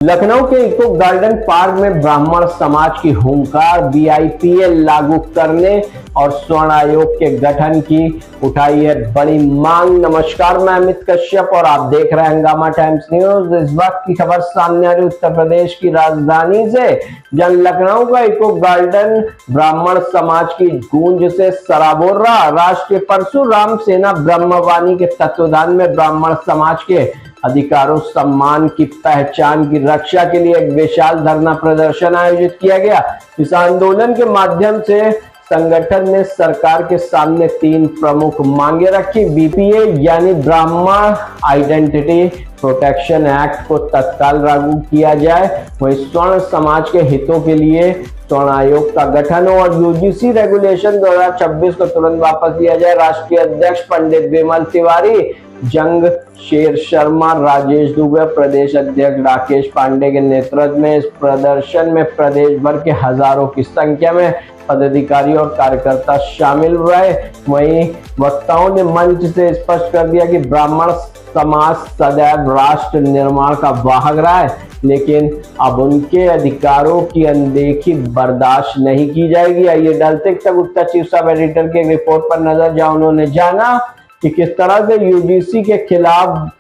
लखनऊ के eco garden park में ब्राह्मण समाज की हुंकार, बीआईपीएल लागू करने और स्वर्ण आयोग के गठन की उठाई है बड़ी मांग। नमस्कार, मैं अमित कश्यप और आप देख रहे हैं हंगामा टाइम्स न्यूज। इस वक्त की खबर सामने आ रही उत्तर प्रदेश की राजधानी से, जहां लखनऊ का इको गार्डन ब्राह्मण समाज की गूंज से सराबोर रहा। राष्ट्रीय परशुराम सेना ब्रह्मवाणी के तत्वाधान में ब्राह्मण समाज के अधिकारों सम्मान की पहचान की रक्षा के लिए एक विशाल धरना प्रदर्शन आयोजित किया गया। इस आंदोलन के माध्यम से संगठन ने सरकार के सामने 3 प्रमुख मांगे रखी। बीपीए यानी ब्राह्मण आइडेंटिटी प्रोटेक्शन एक्ट को तत्काल लागू किया जाए, वहीं स्वर्ण समाज के हितों के लिए स्वर्ण आयोग का गठन हो और यूजीसी रेगुलेशन 2026 को तुरंत वापस लिया जाए। राष्ट्रीय अध्यक्ष पंडित विमल तिवारी, जंग शेर शर्मा, राजेश दुबे, प्रदेश अध्यक्ष राकेश पांडे के नेतृत्व में इस प्रदर्शन में प्रदेश भर के हजारों की संख्या में पदाधिकारी और कार्यकर्ता शामिल हुए। वहीं वक्ताओं ने मंच से स्पष्ट कर दिया कि ब्राह्मण समाज सदैव राष्ट्र निर्माण का वाहक रहा है, लेकिन अब उनके अधिकारों की अनदेखी बर्दाश्त नहीं की जाएगी। आइए डालते तक उत्तर चीफ सब एडिटर के रिपोर्ट पर नजर, जहां उन्होंने जाना कि किस तरह से यूजीसी के खिलाफ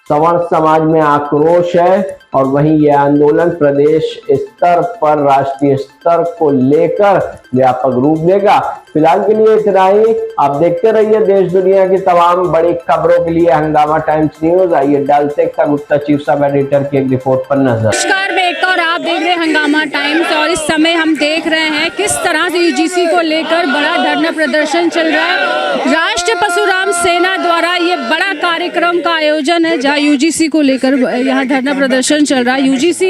सवर्ण समाज में आक्रोश है और वहीं यह आंदोलन प्रदेश स्तर पर राष्ट्रीय स्तर को लेकर व्यापक रूप लेगा। फिलहाल के लिए इतना ही। आप देखते रहिए देश दुनिया की तमाम बड़ी खबरों के लिए हंगामा टाइम्स न्यूज। आइए डालते तक उत्तर चीफ सब एडिटर की एक रिपोर्ट पर नजर। नमस्कार, मैं एकता और आप देख रहे हैं हंगामा टाइम्स और इस समय हम देख रहे हैं किस तरह से यूजीसी को लेकर बड़ा धरना प्रदर्शन चल रहा है। राष्ट्रीय परशुराम सेना द्वारा ये बड़ा कार्यक्रम का आयोजन है, जहाँ यूजीसी को लेकर यहाँ धरना प्रदर्शन चल रहा है। यूजीसी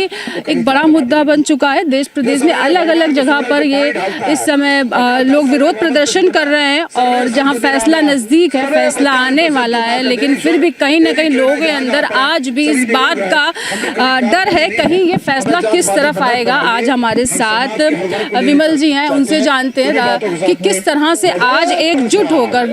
एक बड़ा मुद्दा बन चुका है। देश प्रदेश में अलग अलग जगह पर ये इस समय लोग विरोध प्रदर्शन कर रहे हैं और जहां फैसला नज़दीक है, फैसला आने वाला है, लेकिन फिर भी कहीं ना कहीं लोगों के अंदर आज भी इस बात का डर है कहीं ये फैसला किस तरफ आएगा। आज हमारे साथ विमल जी हैं, उनसे जानते हैं कि किस तरह से आज एकजुट होकर,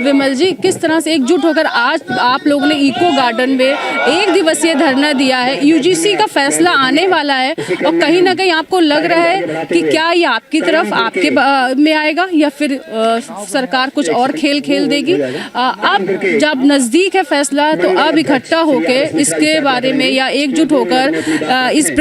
विमल जी किस तरह से एकजुट होकर आज आप लोगों ने इको गार्डन में 1 दिवसीय धरना दिया है। यूजीसी का फैसला आने वाला है और कहीं ना कहीं आपको लग रहा है कि क्या ये आपकी तरफ आपके में आएगा या फिर सरकार कुछ और खेल खेल देगी। अब जब नजदीक है फैसला तो अब इकट्ठा होकर इसके बारे में या एकजुट होकर इस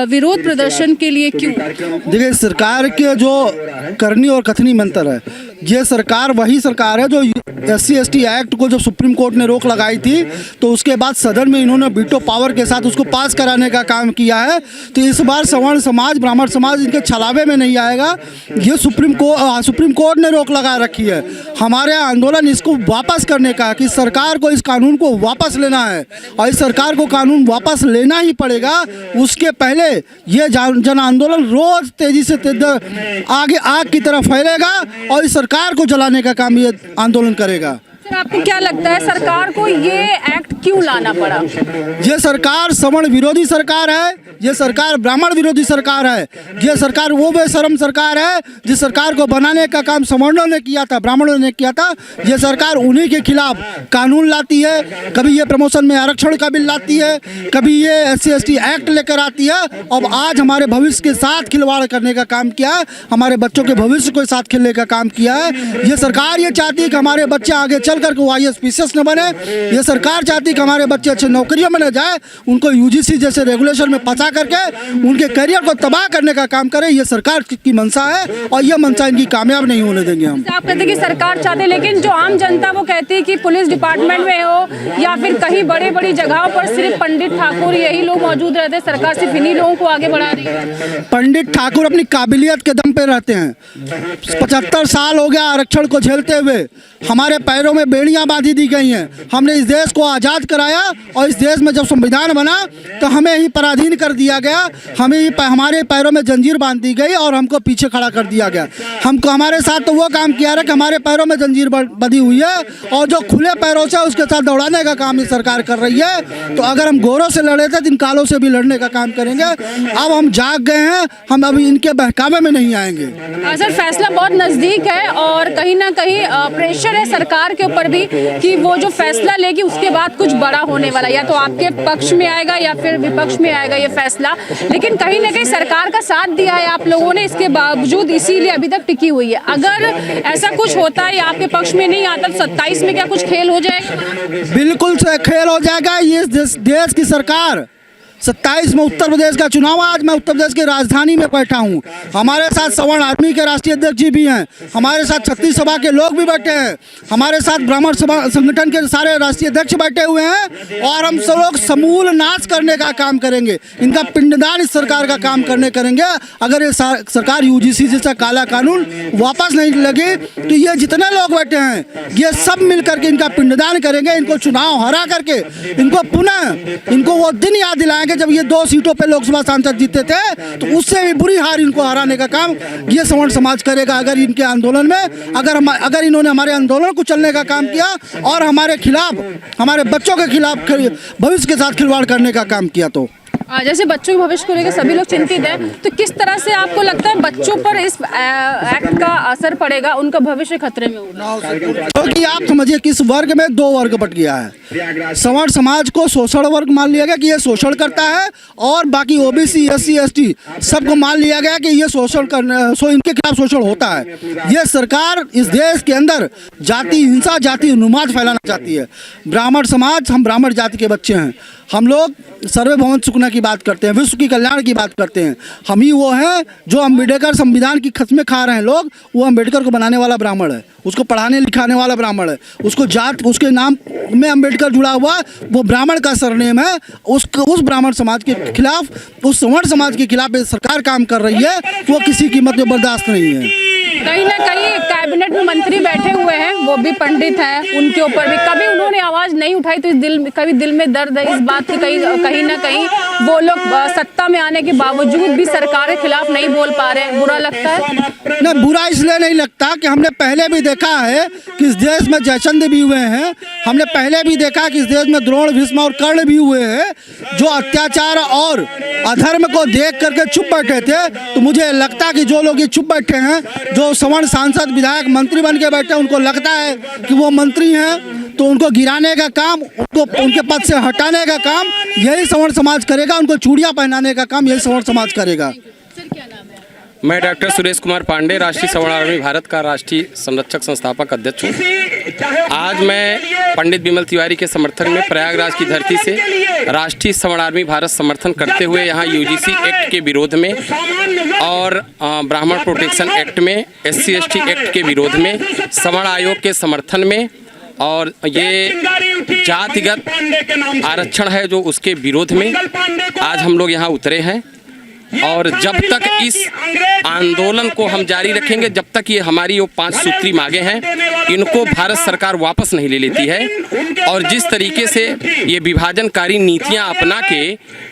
विरोध प्रदर्शन के लिए क्यों? देखिए, सरकार के जो करनी और कथनी मंत्र है, ये सरकार वही सरकार है जो SC/ST एक्ट को जब सुप्रीम कोर्ट ने रोक लगाई थी तो उसके बाद सदन में इन्होंने वीटो पावर के साथ उसको पास कराने का काम किया है। तो इस बार सवर्ण समाज, ब्राह्मण समाज इनके छलावे में नहीं आएगा। ये सुप्रीम कोर्ट ने रोक लगा रखी है। हमारे आंदोलन इसको वापस करने का, कि सरकार को इस कानून को वापस लेना है और इस सरकार को कानून वापस लेना ही पड़ेगा। उसके पहले ये जन आंदोलन रोज तेजी से आगे आग की तरफ फैलेगा और इस सरकार को जलाने का काम ये आंदोलन करेगा। सर, आपको क्या लगता है सरकार को ये एक्ट क्यों लाना पड़ा? ये सरकार सवर्ण विरोधी सरकार है, ये सरकार ब्राह्मण विरोधी सरकार है, ये सरकार वो बेशरम सरकार है जिस सरकार को बनाने का काम सवर्णों ने किया था, ब्राह्मणों ने किया था। ये सरकार उन्हीं के खिलाफ कानून लाती है, कभी ये प्रमोशन में आरक्षण का बिल लाती है, कभी ये SC/ST एक्ट लेकर आती है। अब आज हमारे भविष्य के साथ खिलवाड़ करने का काम किया है, हमारे बच्चों के भविष्य के साथ खेलने का काम किया है। ये सरकार ये चाहती है कि हमारे बच्चे आगे करके IAS PCS न बने। ये सरकार चाहती है कि हमारे बच्चे अच्छे नौकरियों में न जाए, उनको यूजीसी जैसे रेगुलेशन में फंसा करके उनके करियर को तबाह करने का काम करे। ये सरकार की मंशा है और ये मंशा इनकी कामयाब नहीं होने देंगे हम। आप कहते हैं कि सरकार चाहते हैं, लेकिन जो आम जनता वो कहती है कि पुलिस डिपार्टमेंट में हो या फिर कहीं बड़ी जगहों पर सिर्फ पंडित ठाकुर यही लोग मौजूद रहते हैं, सरकार सिर्फ इन्हीं लोगों को आगे बढ़ा रही है। पंडित ठाकुर अपनी काबिलियत के दम पे रहते हैं। 75 साल हो गया आरक्षण को झेलते हुए, हमारे पैरों में बेड़ियां बांधी दी गई हैं। हमने इस देश को आज़ाद कराया और इस देश में जब संविधान बना तो हमें ही पराधीन कर दिया गया, हमें ही हमारे पैरों में जंजीर बांध दी गई और हमको पीछे खड़ा कर दिया गया। हमको हमारे साथ तो वो काम किया है कि हमारे पैरों में जंजीर बंधी हुई है और जो खुले पैरों से उसके साथ दौड़ाने का काम ये सरकार कर रही है। तो अगर हम गोरों से लड़े थे तो इन कालों ब्राह्मणों से भी लड़ने का काम करेंगे। अब हम जाग गए हैं, हम अभी इनके बहकावे में नहीं आएंगे। सर, फैसला बहुत नज़दीक है और कहीं ना कहीं प्रेशर है सरकार के ऊपर भी कि वो जो फैसला लेगी उसके बाद कुछ बड़ा होने वाला, या तो आपके पक्ष में आएगा या फिर विपक्ष में आएगा ये फैसला। लेकिन कहीं ना कहीं सरकार का साथ दिया है आप लोगों ने, इसके बावजूद इसीलिए अभी तक टिकी हुई है। अगर ऐसा कुछ होता है या आपके पक्ष में नहीं आता तो 27 में क्या कुछ खेल हो जाएगा? बिल्कुल से खेल हो जाएगा। ये देश की सरकार 27 में उत्तर प्रदेश का चुनाव, आज मैं उत्तर प्रदेश की राजधानी में बैठा हूँ। हमारे साथ सवर्ण आर्मी के राष्ट्रीय अध्यक्ष जी भी हैं, हमारे साथ छत्तीस सभा के लोग भी बैठे हैं, हमारे साथ ब्राह्मण सभा संगठन के सारे राष्ट्रीय अध्यक्ष बैठे हुए हैं और हम सब लोग समूल नाश करने का काम करेंगे। इनका पिंडदान इस सरकार का काम करेंगे। अगर ये सरकार UGC जैसा काला कानून वापस नहीं लगे तो ये जितने लोग बैठे हैं ये सब मिल करके इनका पिंडदान करेंगे। इनको चुनाव हरा करके इनको पुनः इनको वो दिन याद दिलाएंगे जब ये 2 सीटों पे लोकसभा सांसद जीते थे, तो उससे भी बुरी हार इनको हराने का काम ये सवर्ण समाज करेगा। अगर इनके आंदोलन में अगर इन्होंने हमारे आंदोलन को चलने का काम किया और हमारे खिलाफ, हमारे बच्चों के खिलाफ भविष्य के साथ खिलवाड़ करने का काम किया तो। जैसे बच्चों के भविष्य को लेकर सभी लोग चिंतित हैं, तो किस तरह से आपको लगता है बच्चों पर इस एक्ट का असर पड़ेगा, उनका भविष्य खतरे में होगा? क्योंकि आप समझिए कि इस वर्ग में 2 वर्ग बट गया है। सवर्ण समाज को शोषण वर्ग मान लिया गया कि ये शोषण करता है और बाकी OBC SC ST सबको मान लिया गया कि ये शोषण इनके खिलाफ शोषण होता है। ये सरकार इस देश के अंदर जाति हिंसा, जाति उन्माद फैलाना चाहती है। ब्राह्मण समाज, हम ब्राह्मण जाति के बच्चे हैं, हम लोग सर्वभौम सुखना की बात करते हैं, विश्व की कल्याण की बात करते हैं। हम ही वो हैं जो अम्बेडकर संविधान की खसमें खा रहे हैं लोग। वो अम्बेडकर को बनाने वाला ब्राह्मण है, उसको पढ़ाने लिखाने वाला ब्राह्मण है, उसको जात, उसके नाम में अम्बेडकर जुड़ा हुआ, वो ब्राह्मण का सरनेम है। उस ब्राह्मण समाज के खिलाफ, उस सवर्ण समाज के खिलाफ सरकार काम कर रही है, वो किसी कीमत में बर्दाश्त नहीं है। कहीं ना कहीं कैबिनेट में मंत्री बैठे हुए हैं, वो भी पंडित हैं, उनके ऊपर भी कभी उन्होंने आवाज़ नहीं उठाई, तो कभी दिल में दर्द है इस बात की। कहीं ना कहीं वो लोग सत्ता में आने के बावजूद भी सरकार के खिलाफ नहीं बोल पा रहे हैं, बुरा लगता है? नहीं, बुरा इसलिए नहीं लगता कि हमने पहले भी देखा है कि इस देश में जयचंद भी हुए हैं, हमने पहले भी देखा कि इस देश में द्रोण, भीष्म और कर्ण भी हुए हैं जो अत्याचार और अधर्म को देख करके चुप बैठे थे। तो मुझे लगता कि जो लोग ये चुप बैठे हैं, जो सवर्ण सांसद विधायक मंत्री बन के बैठे, उनको लगता है कि वो मंत्री हैं, तो उनको गिराने का काम, उनको उनके पद से हटाने का काम यही सवर्ण समाज करेगा, उनको चूड़ियां पहनाने का काम यही सवर्ण समाज करेगा। सर, क्या नाम है? मैं डॉक्टर सुरेश कुमार पांडे, राष्ट्रीय सवर्ण आर्मी भारत का राष्ट्रीय संरक्षक संस्थापक अध्यक्ष हूँ। आज मैं पंडित बिमल तिवारी के समर्थन में प्रयागराज की धरती से राष्ट्रीय सवर्ण आर्मी भारत समर्थन करते हुए यहाँ UGC एक्ट के विरोध में और ब्राह्मण प्रोटेक्शन एक्ट में, SC ST एक्ट के विरोध में, सवर्ण आयोग के समर्थन में और ये जातिगत आरक्षण है जो उसके विरोध में आज हम लोग यहाँ उतरे हैं। और जब तक इस आंदोलन को हम जारी रखेंगे, जब तक ये हमारी वो 5 सूत्री मांगे हैं इनको भारत सरकार वापस नहीं ले लेती है, और जिस तरीके से ये विभाजनकारी नीतियां अपना के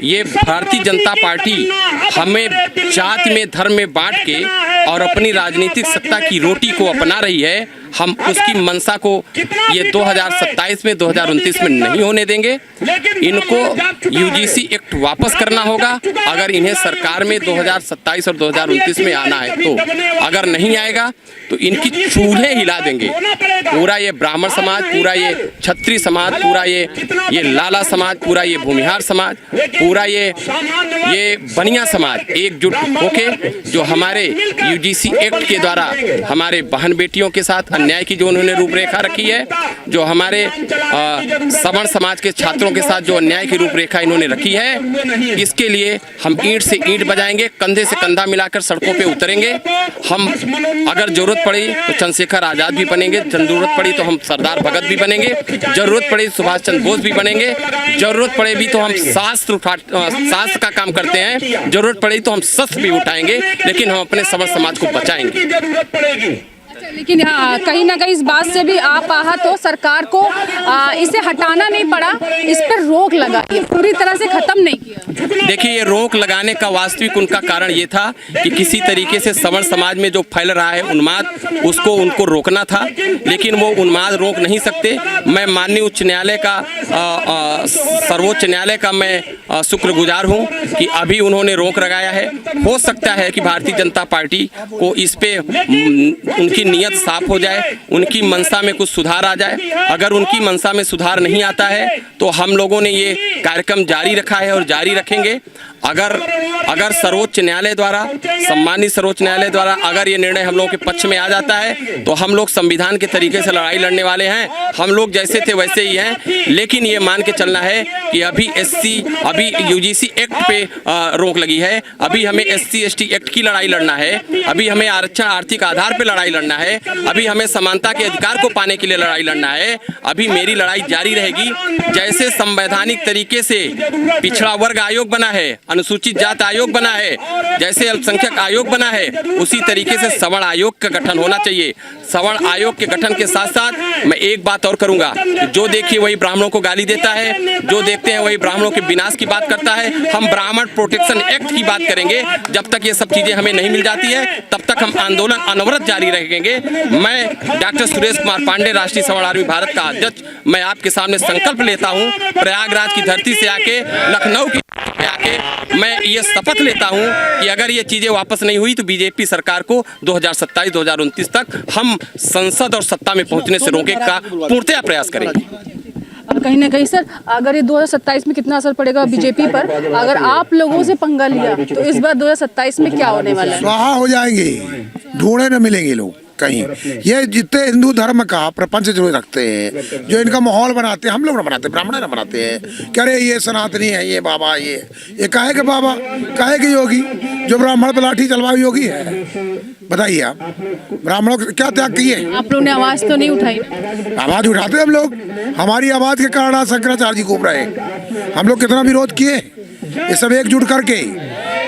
ये भारतीय जनता पार्टी हमें जाति में, धर्म में बांट के और अपनी राजनीतिक सत्ता की रोटी को अपना रही है, हम उसकी मंशा को ये 2027 में, 2029 में नहीं होने देंगे। इनको UGC एक्ट वापस करना होगा। अगर इन्हें सरकार में 2027 और 2029 में आना है तो, अगर नहीं आएगा तो इनकी चूल्हे हिला देंगे। पूरा ये ब्राह्मण समाज, पूरा ये क्षत्रिय समाज, पूरा ये लाला समाज, पूरा ये भूमिहार समाज, पूरा ये बनिया समाज एकजुट होके जो हमारे UGC एक्ट के द्वारा हमारे बहन बेटियों के साथ अन्याय की जो उन्होंने रूपरेखा रखी है, जो हमारे सवर्ण समाज के छात्रों के साथ जो अन्याय की रूपरेखा इन्होंने रखी है, इसके लिए हम ईंट से ईंट बजाएंगे, कंधे से कंधा मिलाकर सड़कों पे उतरेंगे। हम अगर जरूरत पड़ी तो चंद्रशेखर आजाद भी बनेंगे, जरूरत पड़ी तो हम सरदार भगत भी बनेंगे, जरूरत पड़ी सुभाष चंद्र बोस भी बनेंगे, जरूरत पड़े भी तो हम शास्त्र का काम करते हैं, जरूरत पड़ी तो हम शस्त्र भी उठाएंगे, लेकिन हम अपने सवर्ण समाज को बचाएंगे। लेकिन कहीं ना कहीं इस बात से भी आप आहत हो, सरकार को इसे हटाना नहीं पड़ा, इस पर रोक लगाई, पूरी तरह से खत्म नहीं किया। देखिए, ये रोक लगाने का वास्तविक उनका कारण ये था कि किसी तरीके से सवर्ण समाज में जो फैल रहा है उन्माद, उसको उनको रोकना था, लेकिन वो उन्माद रोक नहीं सकते। मैं माननीय उच्च न्यायालय का सर्वोच्च न्यायालय का मैं शुक्रगुजार हूँ कि अभी उन्होंने रोक लगाया है। हो सकता है कि भारतीय जनता पार्टी को इस पे उनकी नीयत साफ हो जाए, उनकी मंशा में कुछ सुधार आ जाए। अगर उनकी मंशा में सुधार नहीं आता है तो हम लोगों ने ये कार्यक्रम जारी रखा है और जारी रखेंगे। अगर सर्वोच्च न्यायालय द्वारा, सम्मानित सर्वोच्च न्यायालय द्वारा अगर ये निर्णय हम लोगों के पक्ष में आ जाता है तो हम लोग संविधान के तरीके से लड़ाई लड़ने वाले हैं। हम लोग जैसे थे वैसे ही हैं, लेकिन ये मान के चलना है कि अभी यूजीसी एक्ट पे रोक लगी है, अभी हमें SC/ST एक्ट की लड़ाई लड़ना है, अभी हमें आरक्षण आर्थिक आधार पे लड़ाई लड़ना है, अभी हमें समानता के अधिकार को पाने के लिए लड़ाई लड़ना है। अभी मेरी लड़ाई जारी रहेगी। जैसे संवैधानिक तरीके से पिछड़ा वर्ग आयोग बना है, अनुसूचित जाति आयोग बना है, जैसे अल्पसंख्यक आयोग बना है, उसी तरीके से सवर्ण आयोग का गठन होना चाहिए। सवर्ण आयोग के गठन के साथ साथ मैं एक बात और करूंगा, जो देखिए वही ब्राह्मणों को गाली देता है, जो देखते हैं वही ब्राह्मणों के विनाश की बात करता है। हम ब्राह्मण प्रोटेक्शन एक्ट की बात करेंगे। जब तक ये सब चीजें हमें नहीं मिल जाती है तब तक हम आंदोलन अनवरत जारी रखेंगे। मैं डॉक्टर सुरेश कुमार पांडे, राष्ट्रीय सवर्ण आर्मी भारत का अध्यक्ष, मैं आपके सामने संकल्प लेता हूँ, प्रयागराज की धरती से आके, लखनऊ की आके मैं ये शपथ लेता हूं कि अगर ये चीजें वापस नहीं हुई तो बीजेपी सरकार को 2027-2029 तक हम संसद और सत्ता में पहुंचने से रोकने का पूर्णतया प्रयास करेंगे। कहीं ना कहीं सर, अगर ये 2027 में कितना असर पड़ेगा बीजेपी पर, अगर आप लोगों से पंगा लिया तो इस बार 2027 में क्या होने वाला है? स्वाहा हो जाएंगे, ढूंढे न मिलेंगे लोग कहीं। ये जितने हिंदू धर्म का प्रपंच जो रखते हैं, जो इनका माहौल बनाते हैं, हम लोग ना बनाते, ब्राह्मण ना बनाते हैं। क्या रे ये सनातनी है, ये बाबा, ये काहे के बाबा, काहे के योगी? जो ब्राह्मण पे लाठी चलवाए योगी है? बताइए आप, ब्राह्मणों को क्या त्याग किए? आप लोग ने आवाज तो नहीं उठाई? आवाज उठाते हम लोग, हमारी आवाज के कारण आज शंकराचार्य जी घूम रहे। हम लोग कितना विरोध किए, ये सब एकजुट करके,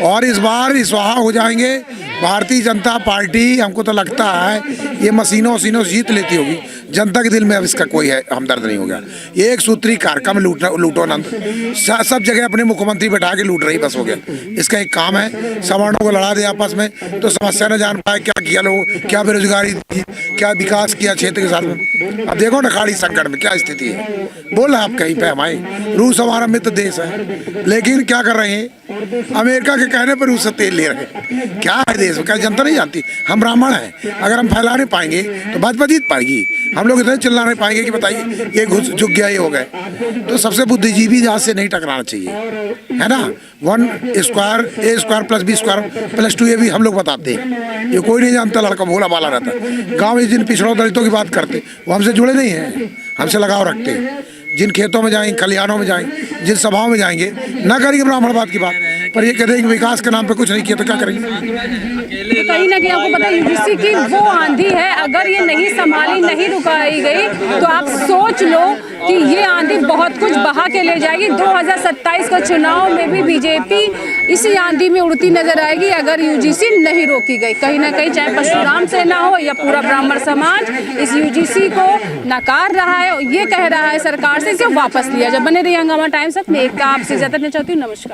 और इस बार स्वाहा हो जाएंगे। भारतीय जनता पार्टी, हमको तो लगता है ये मशीनों जीत लेती होगी। जनता के दिल में अब इसका कोई हमदर्द नहीं हो गया। ये एक सूत्री कार्यक्रम लूटो नंद, सब जगह अपने मुख्यमंत्री बैठा के लूट रही, बस हो गया। इसका एक काम है सवर्णों को लड़ा दे आपस में, तो समस्या न जान पाए क्या किया लोग, क्या बेरोजगारी थी, क्या विकास किया क्षेत्र के साथ में। अब देखो ना खाड़ी संकट में क्या स्थिति है। बोला आप कहीं पे हमारे रूस हमारा मित्र देश है, लेकिन क्या कर रहे हैं, अमेरिका के कहने पर रूस से तेल ले रहे हैं। क्या है देश में, क्या जनता नहीं जानती? हम ब्राह्मण हैं, अगर हम फैला नहीं पाएंगे तो भाजपा जीत पाएगी। हम लोग इतने चिल्ला नहीं पाएंगे कि बताइए ये घुस झुक गया, ये हो गए। तो सबसे बुद्धिजीवी जहाज से नहीं टकराना चाहिए, है ना। 1² + B² + 2 भी हम लोग बताते हैं, ये कोई नहीं जानता, लड़का भोला भाला रहता। गाँव में जिन पिछड़ों दलितों की बात करते वो हमसे जुड़े नहीं हैं, हमसे लगाव रखते हैं। जिन खेतों में जाएंगे, खलिहानों में जाएंगे, जिन सभाओं में जाएंगे, ना करेंगे ब्राह्मणवाद की बात, पर ये कह देंगे विकास के नाम पे कुछ नहीं किया तो क्या करेंगे? कहीं ना कहीं आपको पता है यूजीसी की वो आंधी है, अगर ये नहीं संभाली, नहीं रुकाई गई तो आप सोच लो कि ये आंधी बहुत कुछ बहा के ले जाएगी। 2027 का चुनाव में भी बीजेपी इसी आंधी में उड़ती नजर आएगी अगर यूजीसी नहीं रोकी गई। कहीं ना कहीं चाहे परशुराम सेना हो या पूरा ब्राह्मण समाज इस यूजीसी को नकार रहा है, ये कह रहा है सरकार से इसे वापस लिया जाए। बने रहिए हंगामा टाइम्स में, एक आपसे ज्यादा नहीं चाहती हूँ। नमस्कार।